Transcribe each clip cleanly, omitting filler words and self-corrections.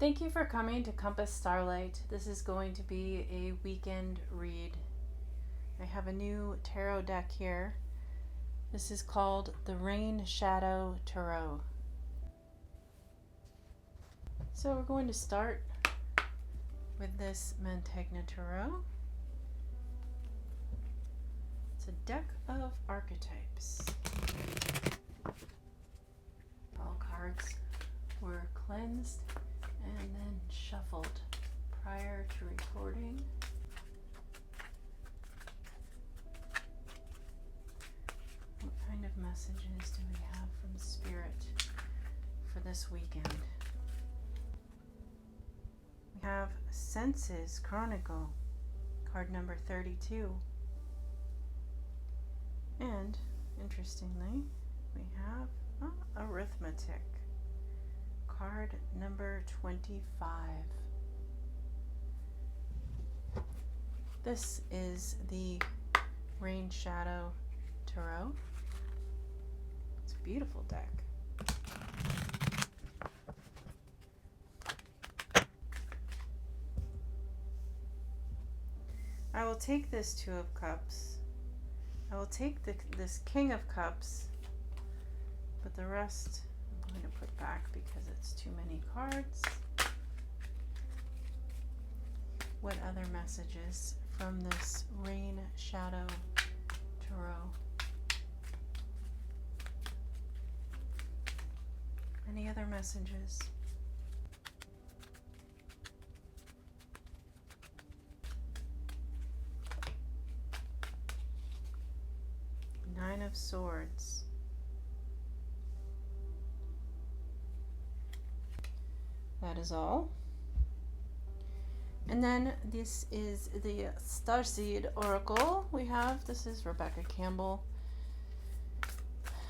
Thank you for coming to Compass Starlight. This is going to be a weekend read. I have a new tarot deck here. This is called the Rain Shadow Tarot. So we're going to start with this Mantegna Tarot. It's a deck of archetypes. All cards were cleansed and then shuffled prior to recording. What kind of messages do we have from Spirit for this weekend? We have Senses Chronicle, card number 32. And, interestingly, we have Arithmetic, card number 25. This is the Rain Shadow Tarot. It's a beautiful deck. I will take this Two of Cups. I will take this King of Cups, but the rest I'm going to put back because it's too many cards. What other messages from this Rain Shadow Tarot? Any other messages? Nine of Swords. That is all. And then this is the Starseed Oracle we have. This is Rebecca Campbell.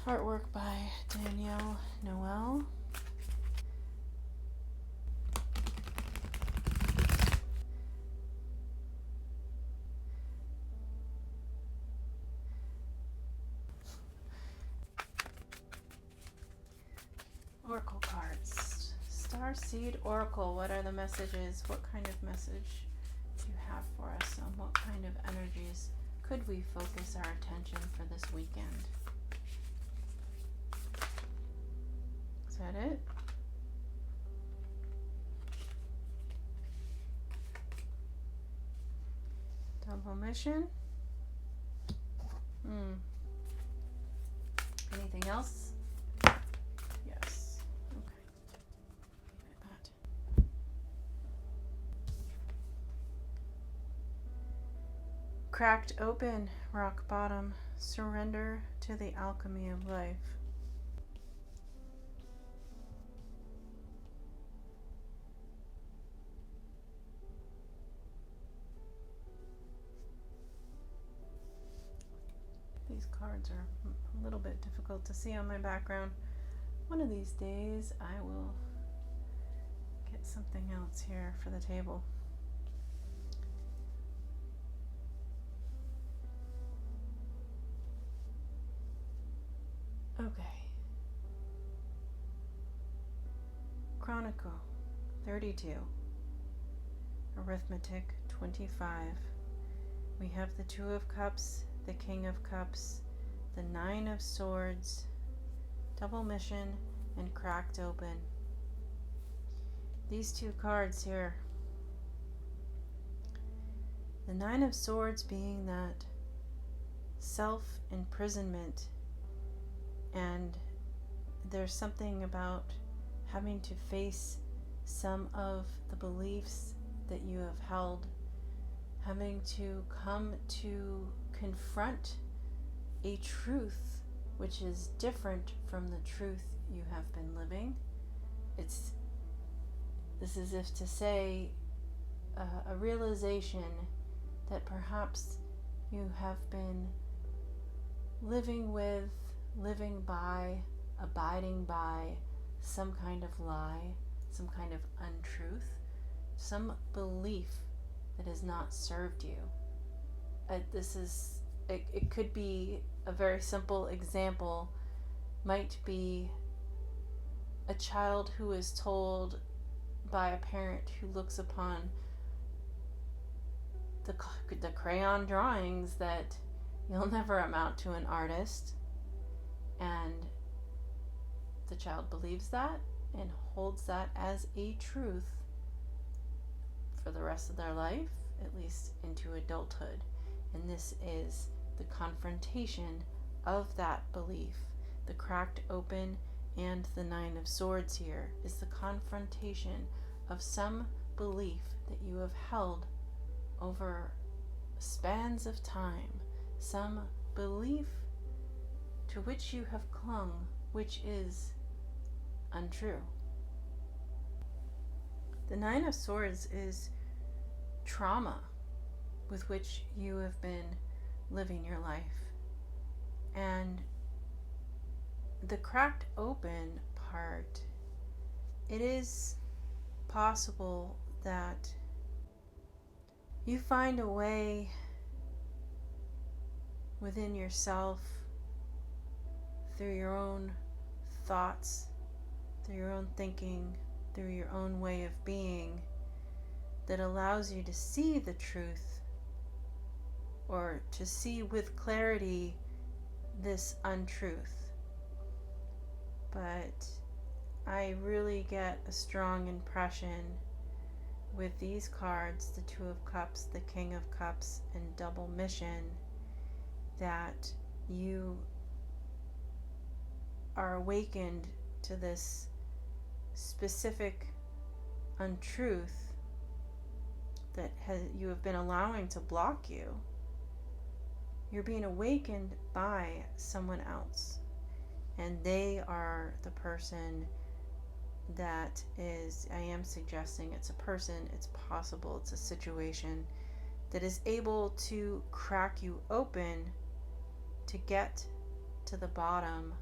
Artwork by Danielle Noel. Oracle cards. Starseed Oracle, what are the messages? What kind of message do you have for us? On what kind of energies could we focus our attention for this weekend? Is that it? Double mission? Anything else? Yes. Okay. Leave it at that. Cracked open, rock bottom. Surrender to the alchemy of life. These cards are a little bit difficult to see on my background. One of these days I will get something else here for the table. Okay. Chronicle 32. Arithmetic 25. We have the Two of Cups, the King of Cups, the Nine of Swords, Double Mission, and Cracked Open. These two cards here. The Nine of Swords being that self-imprisonment, and there's something about having to face some of the beliefs that you have held, having to come to confront a truth which is different from the truth you have been living. This is if to say a realization that perhaps you have been living with, living by, abiding by some kind of lie, some kind of untruth, some belief that has not served you. It could be a very simple example, might be a child who is told by a parent who looks upon the crayon drawings that you'll never amount to an artist, and the child believes that and holds that as a truth for the rest of their life, at least into adulthood. And this is the confrontation of that belief. The cracked open and the Nine of Swords here is the confrontation of some belief that you have held over spans of time, some belief to which you have clung, which is untrue. The Nine of Swords is trauma with which you have been living your life. And the cracked open part, it is possible that you find a way within yourself, through your own thoughts, through your own thinking, through your own way of being, that allows you to see the truth, or to see with clarity this untruth. But I really get a strong impression with these cards, the Two of Cups, the King of Cups, and Double Mission, that you are awakened to this specific untruth that you have been allowing to block you. You're being awakened by someone else, and they are the person that is, I am suggesting it's a person, it's possible, it's a situation that is able to crack you open to get to the bottom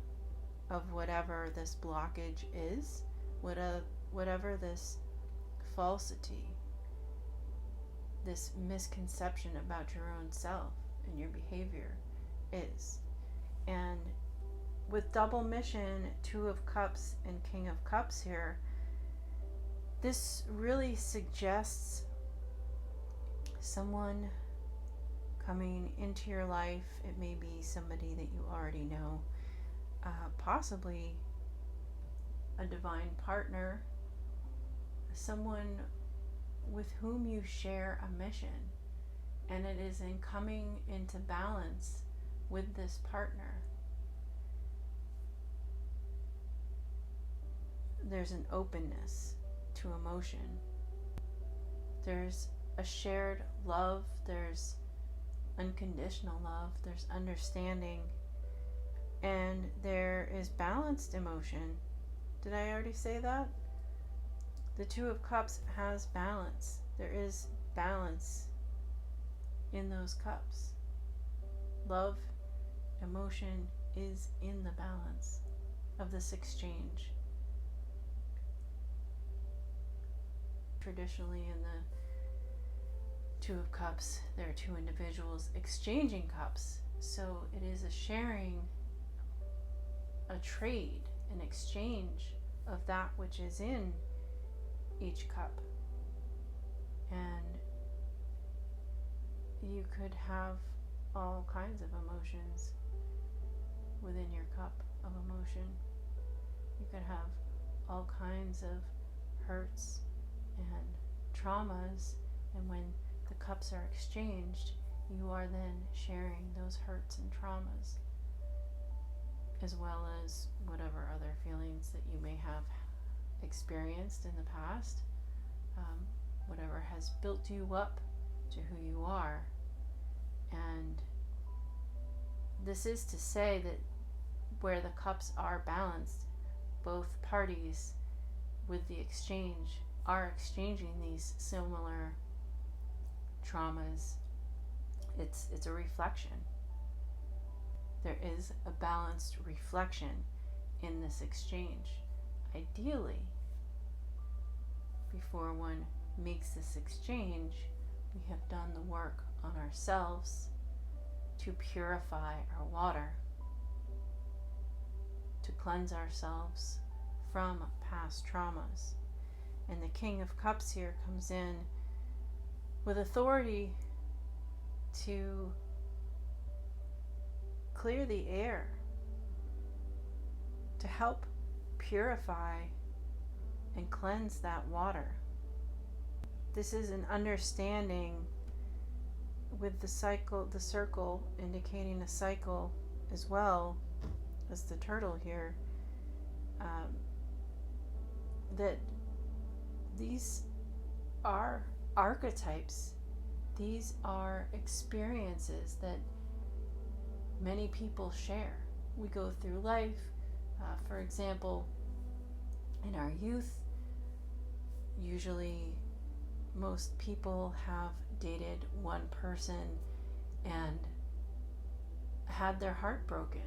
of whatever this blockage is, whatever this falsity, this misconception about your own self and your behavior is. And with Double Mission, Two of Cups, and King of Cups here, this really suggests someone coming into your life. It may be somebody that you already know, possibly a divine partner, someone with whom you share a mission, and it is in coming into balance with this partner. There's an openness to emotion. There's a shared love. There's unconditional love. There's understanding. And there is balanced emotion. Did I already say that? The Two of Cups has balance. There is balance in those cups. Love, emotion is in the balance of this exchange. Traditionally, in the Two of Cups, there are two individuals exchanging cups. So it is a sharing, a trade, an exchange of that which is in each cup. And you could have all kinds of emotions within your cup of emotion. You could have all kinds of hurts and traumas, and when the cups are exchanged, you are then sharing those hurts and traumas, as well as whatever other feelings that you may have experienced in the past, whatever has built you up to who you are. And this is to say that where the cups are balanced, both parties with the exchange are exchanging these similar traumas. It's a reflection. There is a balanced reflection in this exchange. Ideally, before one makes this exchange, we have done the work on ourselves to purify our water, to cleanse ourselves from past traumas. And the King of Cups here comes in with authority to clear the air, to help purify and cleanse that water. This is an understanding with the circle indicating a cycle as well as the turtle here, that these are archetypes. These are experiences that many people share. We go through life, for example, in our youth, usually most people have dated one person and had their heart broken.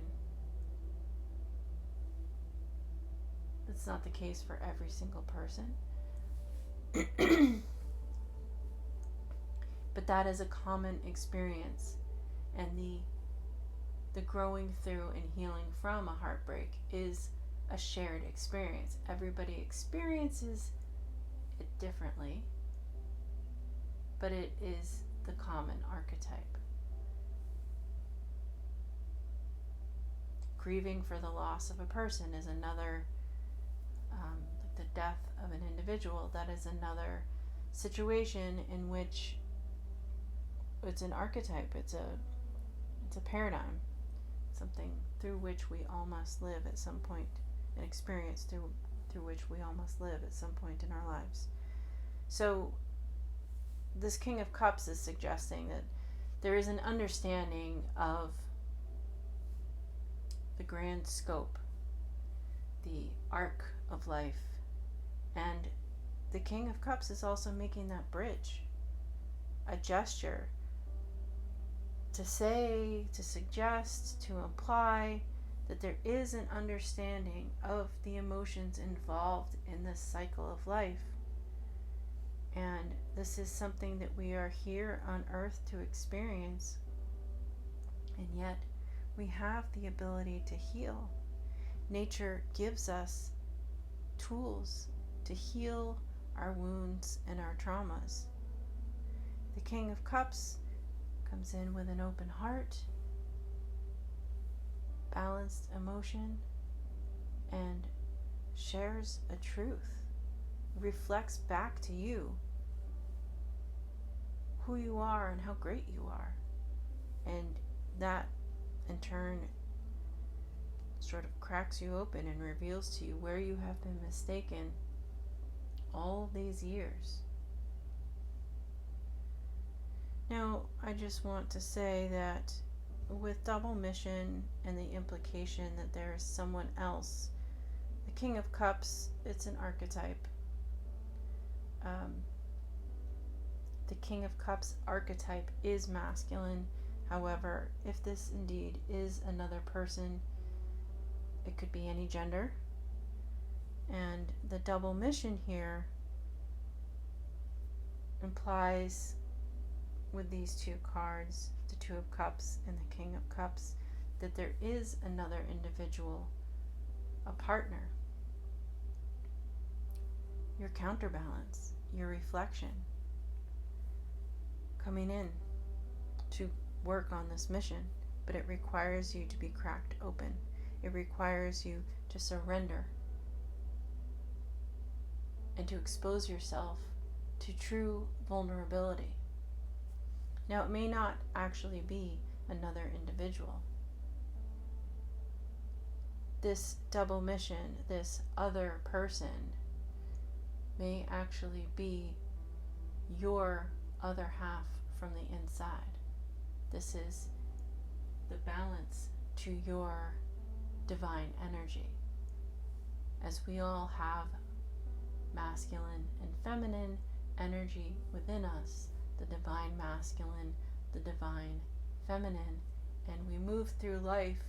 That's not the case for every single person. But that is a common experience, and the growing through and healing from a heartbreak is a shared experience. Everybody experiences it differently, but it is the common archetype. Grieving for the loss of a person is another, like the death of an individual, that is another situation in which it's an archetype, it's a paradigm, something through which we all must live at some point, an experience through which we all must live at some point in our lives. So this King of Cups is suggesting that there is an understanding of the grand scope, the arc of life, and the King of Cups is also making that bridge, a gesture to say, to suggest, to imply that there is an understanding of the emotions involved in this cycle of life. And this is something that we are here on earth to experience, and yet we have the ability to heal. Nature gives us tools to heal our wounds and our traumas. The King of Cups comes in with an open heart, balanced emotion, and shares a truth, reflects back to you who you are and how great you are. And that in turn sort of cracks you open and reveals to you where you have been mistaken all these years. Now, I just want to say that with double mission and the implication that there is someone else, the King of Cups, it's an archetype. The King of Cups archetype is masculine. However, if this indeed is another person, it could be any gender. And the double mission here implies, with these two cards, the Two of Cups and the King of Cups, that there is another individual, a partner, your counterbalance, your reflection, coming in to work on this mission. But it requires you to be cracked open. It requires you to surrender and to expose yourself to true vulnerability. Now, it may not actually be another individual. This double mission, this other person, may actually be your other half from the inside. This is the balance to your divine energy. As we all have masculine and feminine energy within us, the divine masculine, the divine feminine, and we move through life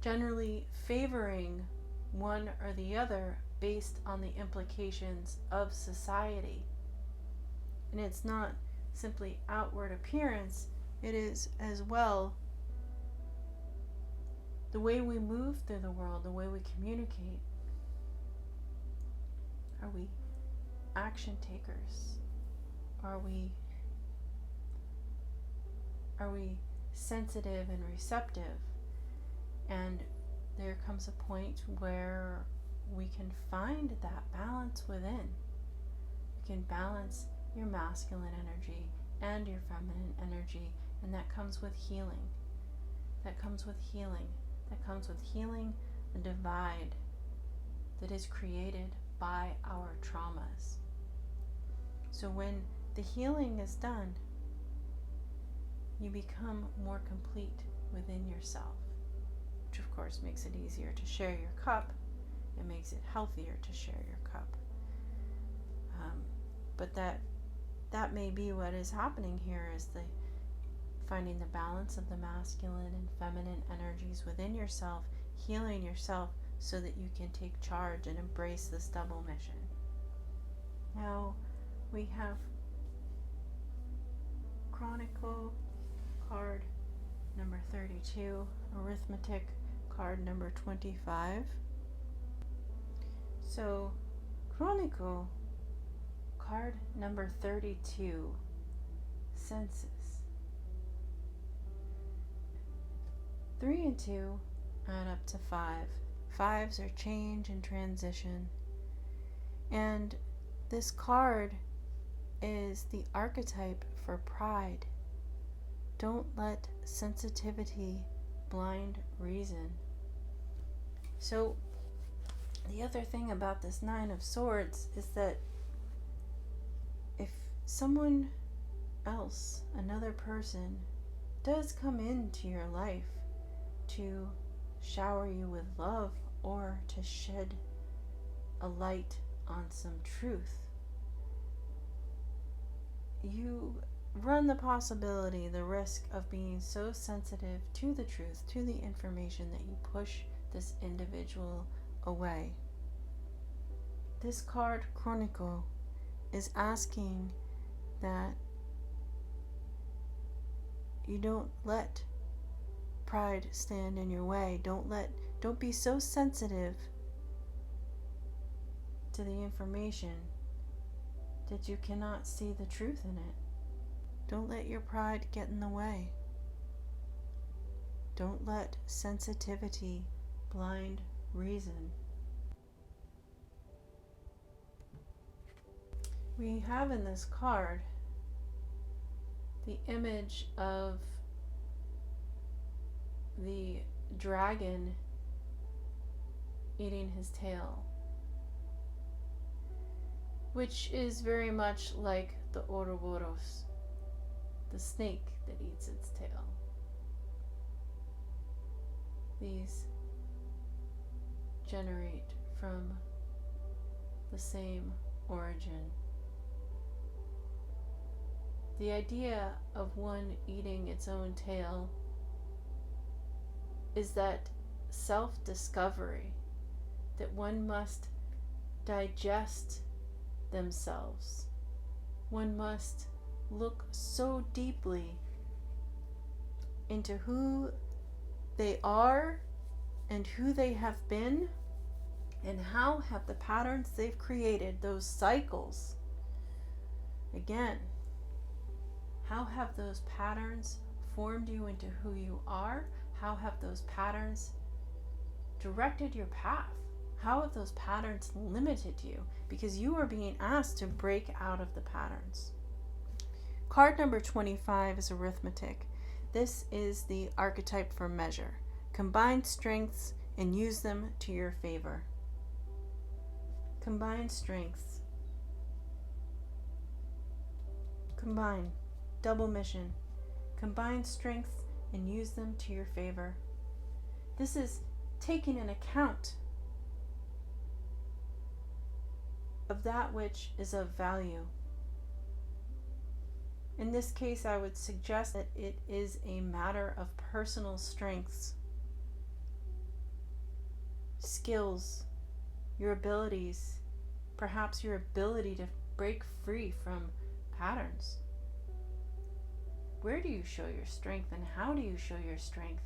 generally favoring one or the other based on the implications of society. And it's not simply outward appearance, it is as well the way we move through the world, the way we communicate. Are we action takers? Are we sensitive and receptive? And there comes a point where we can find that balance within. You can balance your masculine energy and your feminine energy, and that comes with healing. That comes with healing the divide that is created by our traumas. So when the healing is done, you become more complete within yourself, which of course makes it easier to share your cup. It makes it healthier to share your cup. But that may be what is happening here, is the finding the balance of the masculine and feminine energies within yourself, healing yourself so that you can take charge and embrace this double mission. Now we have Chronicle card number 32, Arithmetic card number 25. So Chronicle card number 32, Senses. 3 and 2 add up to 5. Fives are change and transition. And this card is the archetype for pride. Don't let sensitivity blind reason. So the other thing about this 9 of Swords is that if someone else, another person, does come into your life to shower you with love or to shed a light on some truth, you run the possibility, the risk of being so sensitive to the truth, to the information, that you push this individual away. This card, Chronicle, is asking that you don't let pride stand in your way. Don't be so sensitive to the information that you cannot see the truth in it. Don't let your pride get in the way. Don't let sensitivity blind reason. We have in this card the image of the dragon eating his tail, which is very much like the Ouroboros, the snake that eats its tail. These generate from the same origin. The idea of one eating its own tail is that self-discovery, that one must digest themselves. One must look so deeply into who they are and who they have been, and how have the patterns they've created, those cycles, again, how have those patterns formed you into who you are? How have those patterns directed your path? How have those patterns limited you? Because you are being asked to break out of the patterns. Card number 25 is Arithmetic. This is the archetype for measure. Combine strengths and use them to your favor. Combine strengths. Combine. Double mission. Combine strengths and use them to your favor. This is taking an account of that which is of value. In this case, I would suggest that it is a matter of personal strengths, skills, your abilities, perhaps your ability to break free from patterns. Where do you show your strength, and how do you show your strength?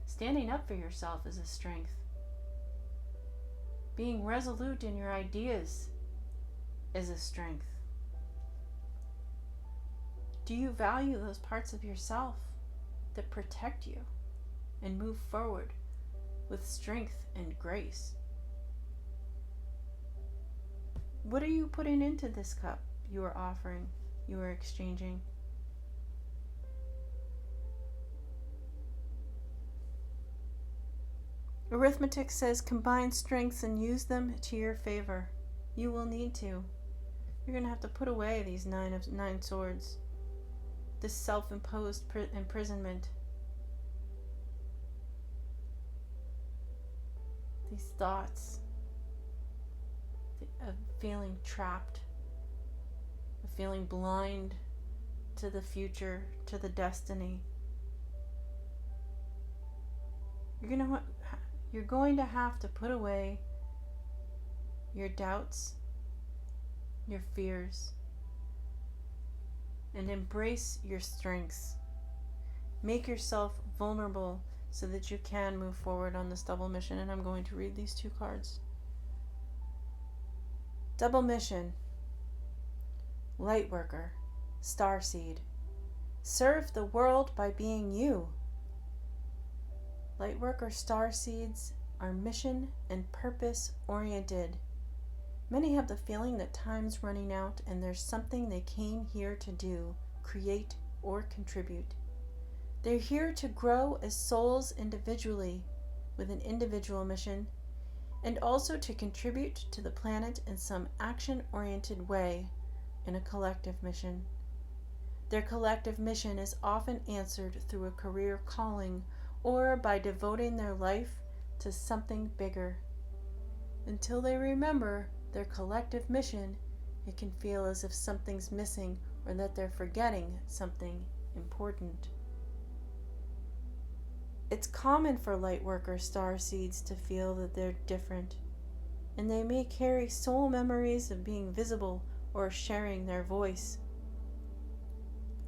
Standing up for yourself is a strength. Being resolute in your ideas is a strength? Do you value those parts of yourself that protect you and move forward with strength and grace? What are you putting into this cup you are offering, you are exchanging? Arithmetic says combine strengths and use them to your favor. You will need to. You're going to have to put away these nine swords, this self-imposed imprisonment, these thoughts of feeling trapped, of feeling blind to the future, to the destiny. You're going to have to put away your doubts, your fears, and embrace your strengths. Make yourself vulnerable so that you can move forward on this double mission. And I'm going to read these two cards. Double mission. Lightworker, starseed. Serve the world by being you. Lightworker starseeds are mission and purpose oriented. Many have the feeling that time's running out and there's something they came here to do, create, or contribute. They're here to grow as souls individually with an individual mission, and also to contribute to the planet in some action-oriented way in a collective mission. Their collective mission is often answered through a career calling or by devoting their life to something bigger. Until they remember their collective mission, it can feel as if something's missing or that they're forgetting something important. It's common for lightworker starseeds to feel that they're different, and they may carry soul memories of being visible or sharing their voice.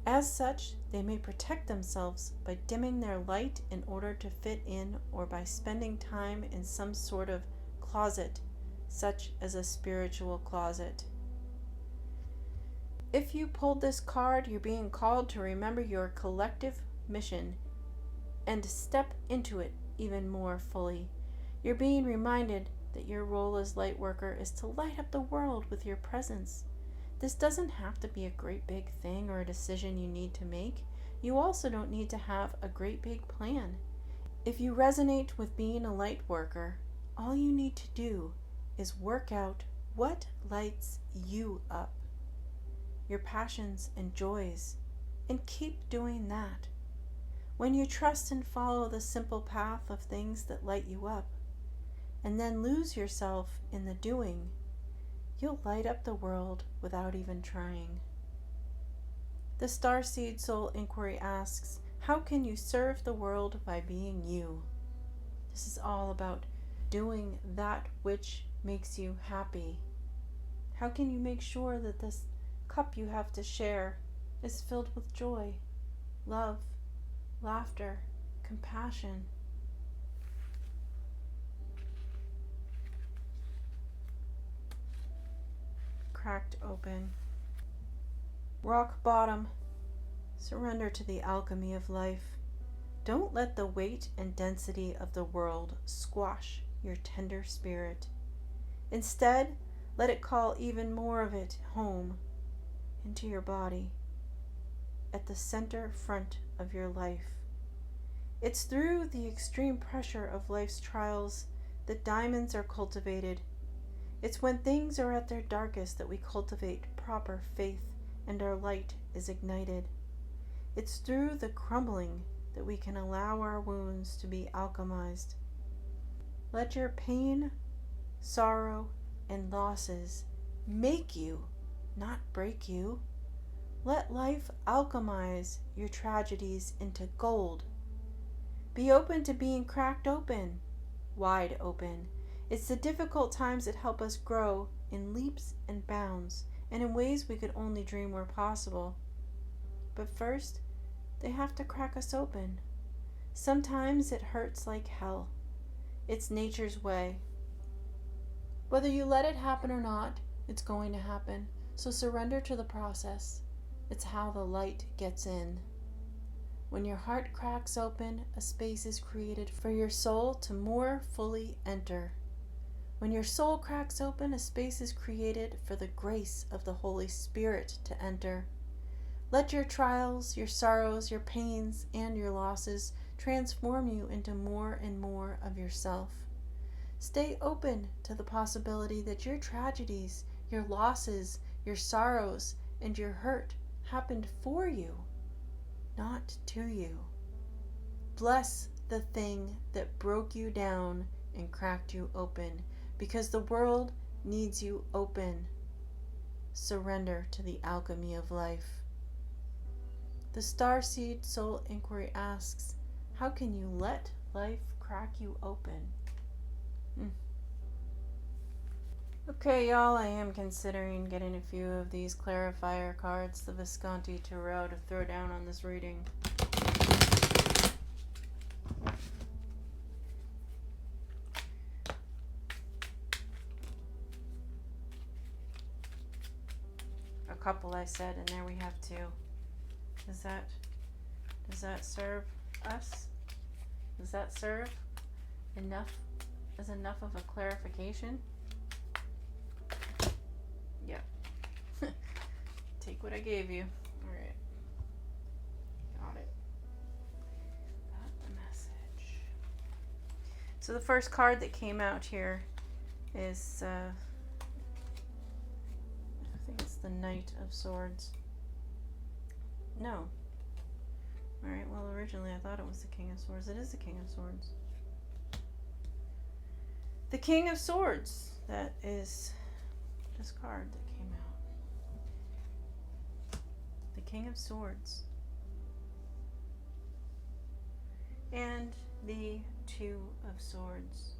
As such, they may protect themselves by dimming their light in order to fit in, or by spending time in some sort of closet, such as a spiritual closet. If you pulled this card, you're being called to remember your collective mission and step into it even more fully. You're being reminded that your role as lightworker is to light up the world with your presence. This doesn't have to be a great big thing or a decision you need to make. You also don't need to have a great big plan. If you resonate with being a light worker, all you need to do is work out what lights you up, your passions and joys, and keep doing that. When you trust and follow the simple path of things that light you up, and then lose yourself in the doing, you'll light up the world without even trying. The Starseed Soul Inquiry asks, how can you serve the world by being you? This is all about doing that which makes you happy. How can you make sure that this cup you have to share is filled with joy, love, laughter, compassion? Cracked open. Rock bottom. Surrender to the alchemy of life. Don't let the weight and density of the world squash your tender spirit. Instead, let it call even more of it home into your body, at the center front of your life. It's through the extreme pressure of life's trials that diamonds are cultivated. It's when things are at their darkest that we cultivate proper faith and our light is ignited. It's through the crumbling that we can allow our wounds to be alchemized. Let your pain, sorrow, and losses make you, not break you. Let life alchemize your tragedies into gold. Be open to being cracked open, wide open. It's the difficult times that help us grow in leaps and bounds, and in ways we could only dream were possible. But first, they have to crack us open. Sometimes it hurts like hell. It's nature's way. Whether you let it happen or not, It's going to happen. So surrender to the process. It's how the light gets in. When your heart cracks open, a space is created for your soul to more fully enter. When your soul cracks open, a space is created for the grace of the Holy Spirit to enter. Let your trials, your sorrows, your pains, and your losses transform you into more and more of yourself. Stay open to the possibility that your tragedies, your losses, your sorrows, and your hurt happened for you, not to you. Bless the thing that broke you down and cracked you open, because the world needs you open. Surrender to the alchemy of life. The Starseed Soul Inquiry asks, how can you let life crack you open? Okay, y'all, I am considering getting a few of these clarifier cards, the Visconti Tarot, to throw down on this reading. A couple, I said, and there we have two. Does that serve us? Does that serve enough of a clarification? Yep. Take what I gave you. All right. Got it. Got the message. So the first card that came out here is, I think it's the Knight of Swords. No. Alright, well, originally I thought it was the King of Swords. It is the King of Swords. The King of Swords. That is this card that came out. The King of Swords. And the Two of Swords.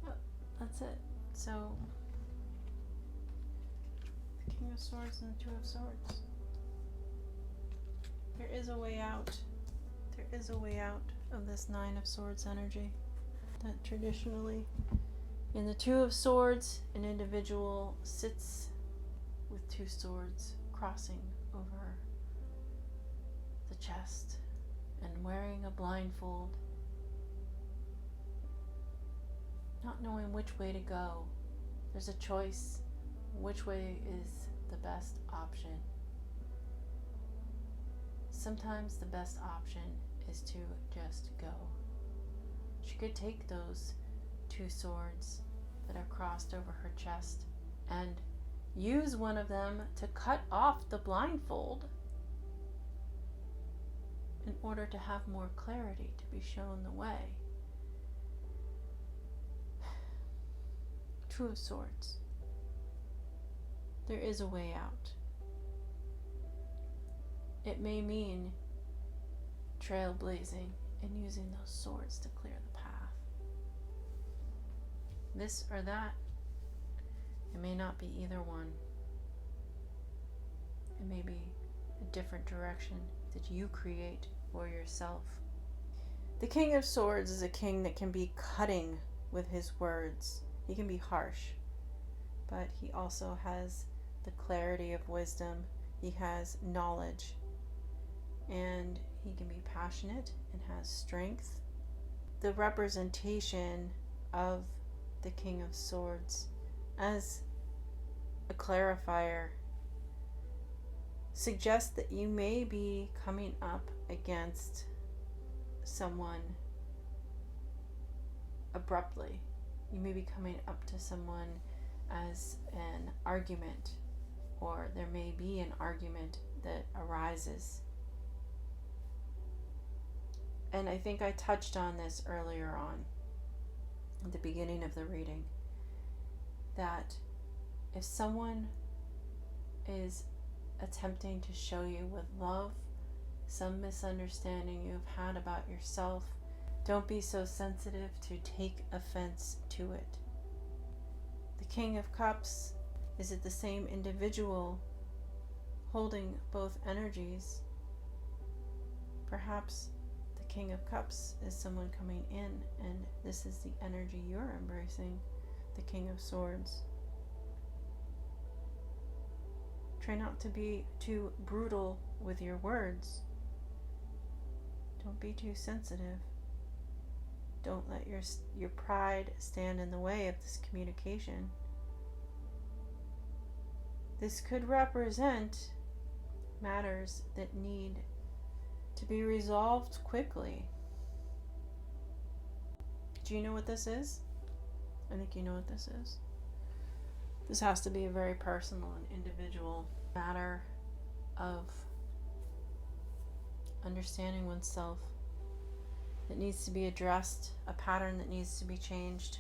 Oh, that's it. So, the King of Swords and the Two of Swords. There is a way out. There is a way out of this Nine of Swords energy. That traditionally, in the Two of Swords, an individual sits with two swords crossing over the chest and wearing a blindfold, not knowing which way to go. There's a choice. Which way is the best option? Sometimes the best option is to just go. She could take those two swords that are crossed over her chest and use one of them to cut off the blindfold in order to have more clarity, to be shown the way. Two of Swords. There is a way out. It may mean trailblazing and using those swords to clear the path. This or that. It may not be either one. It may be a different direction that you create for yourself. The King of Swords is a king that can be cutting with his words. He can be harsh, but he also has the clarity of wisdom. He has knowledge, and he can be passionate and has strength. The representation of the King of Swords as a clarifier suggests that you may be coming up against someone abruptly. You may be coming up to someone as an argument, or there may be an argument that arises. And I think I touched on this earlier on, at the beginning of the reading, that if someone is attempting to show you with love some misunderstanding you've had about yourself, don't be so sensitive to take offense to it. The King of Cups, is it the same individual holding both energies? Perhaps the King of Cups is someone coming in, and this is the energy you're embracing, the King of Swords. Try not to be too brutal with your words. Don't be too sensitive. Don't let your pride stand in the way of this communication. This could represent matters that need to be resolved quickly. Do you know what this is? I think you know what this is. This has to be a very personal and individual matter of understanding oneself that needs to be addressed, a pattern that needs to be changed,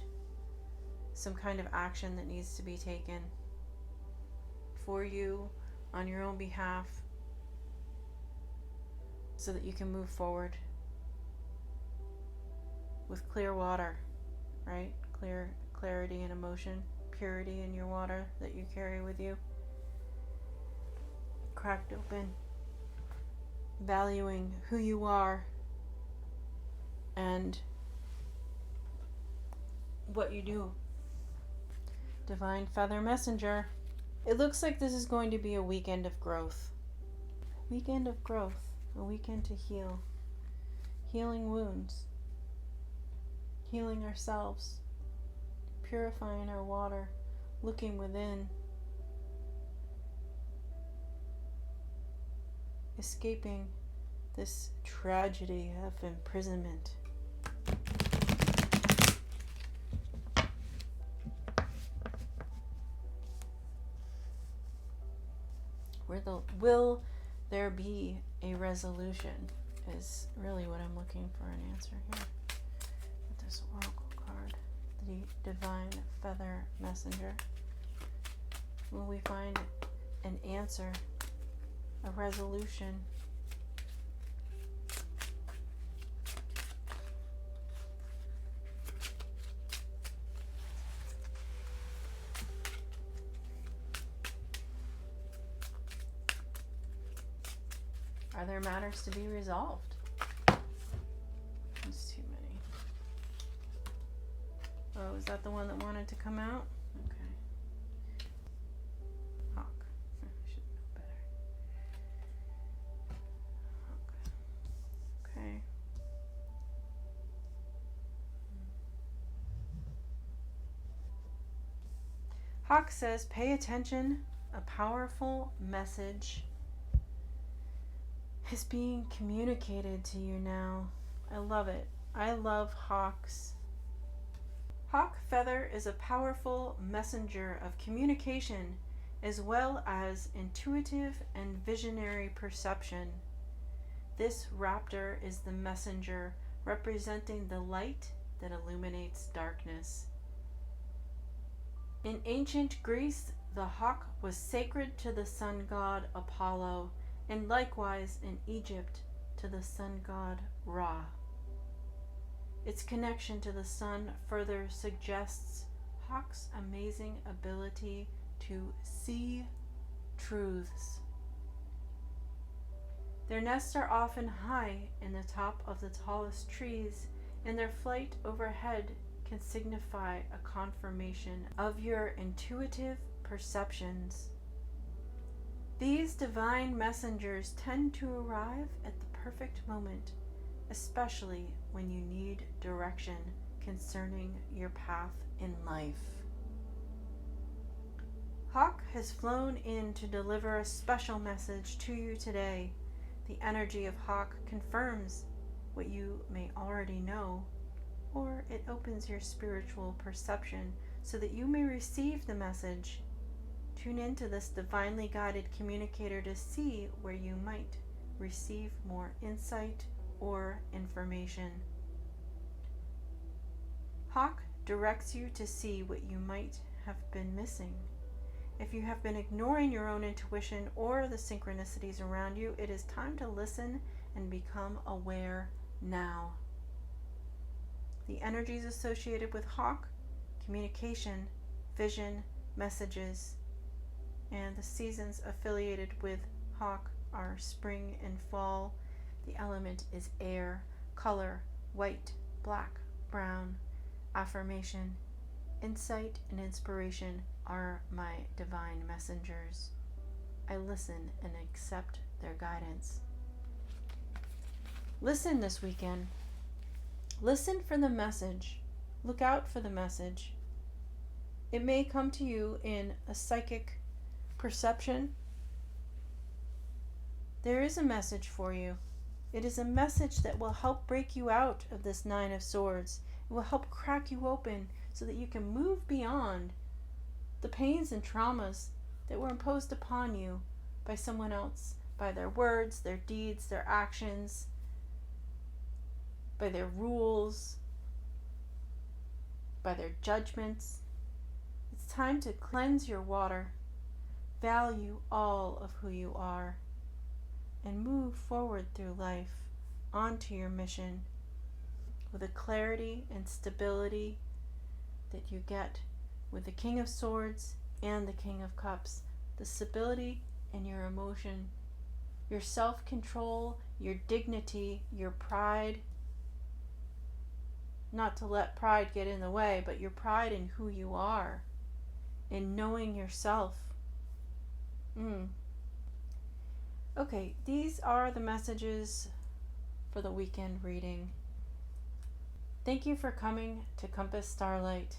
some kind of action that needs to be taken for you on your own behalf so that you can move forward with clear water, right? Clarity and emotion, purity in your water that you carry with you. Cracked open, valuing who you are and what you do. Divine Feather Messenger. It looks like this is going to be a weekend of growth. Weekend of growth. A weekend to heal. Healing wounds. Healing ourselves. Purifying our water. Looking within. Escaping this tragedy of imprisonment. Will there be a resolution is really what I'm looking for an answer here. With this oracle card, the Divine Feather Messenger. Will we find an answer, a resolution? Are there matters to be resolved? There's too many. Oh, is that the one that wanted to come out? Okay. Hawk. I should know better. Hawk. Okay. Hawk says, pay attention. A powerful message is being communicated to you now. I love it. I love hawks. Hawk feather is a powerful messenger of communication as well as intuitive and visionary perception. This raptor is the messenger representing the light that illuminates darkness. In ancient Greece, the hawk was sacred to the sun god Apollo, and likewise in Egypt to the sun god Ra. Its connection to the sun further suggests hawks' amazing ability to see truths. Their nests are often high in the top of the tallest trees, and their flight overhead can signify a confirmation of your intuitive perceptions. These divine messengers tend to arrive at the perfect moment, especially when you need direction concerning your path in life. Hawk has flown in to deliver a special message to you today. The energy of Hawk confirms what you may already know, or it opens your spiritual perception so that you may receive the message. Tune into this divinely guided communicator to see where you might receive more insight or information. Hawk directs you to see what you might have been missing. If you have been ignoring your own intuition or the synchronicities around you, it is time to listen and become aware now. The energies associated with Hawk, communication, vision, messages, and the seasons affiliated with Hawk are spring and fall. The element is air, color, white, black, brown. Affirmation: insight and inspiration are my divine messengers. I listen and accept their guidance. Listen this weekend. Listen for the message. Look out for the message. It may come to you in a psychic perception. There is a message for you. It is a message that will help break you out of this Nine of Swords. It will help crack you open so that you can move beyond the pains and traumas that were imposed upon you by someone else, by their words, their deeds, their actions, by their rules, by their judgments. It's time to cleanse your water, value all of who you are, and move forward through life onto your mission with a clarity and stability that you get with the King of Swords and the King of Cups. The stability in your emotion, your self-control, your dignity, your pride. Not to let pride get in the way, but your pride in who you are, in knowing yourself. Okay, these are the messages for the weekend reading. Thank you for coming to Compass Starlight.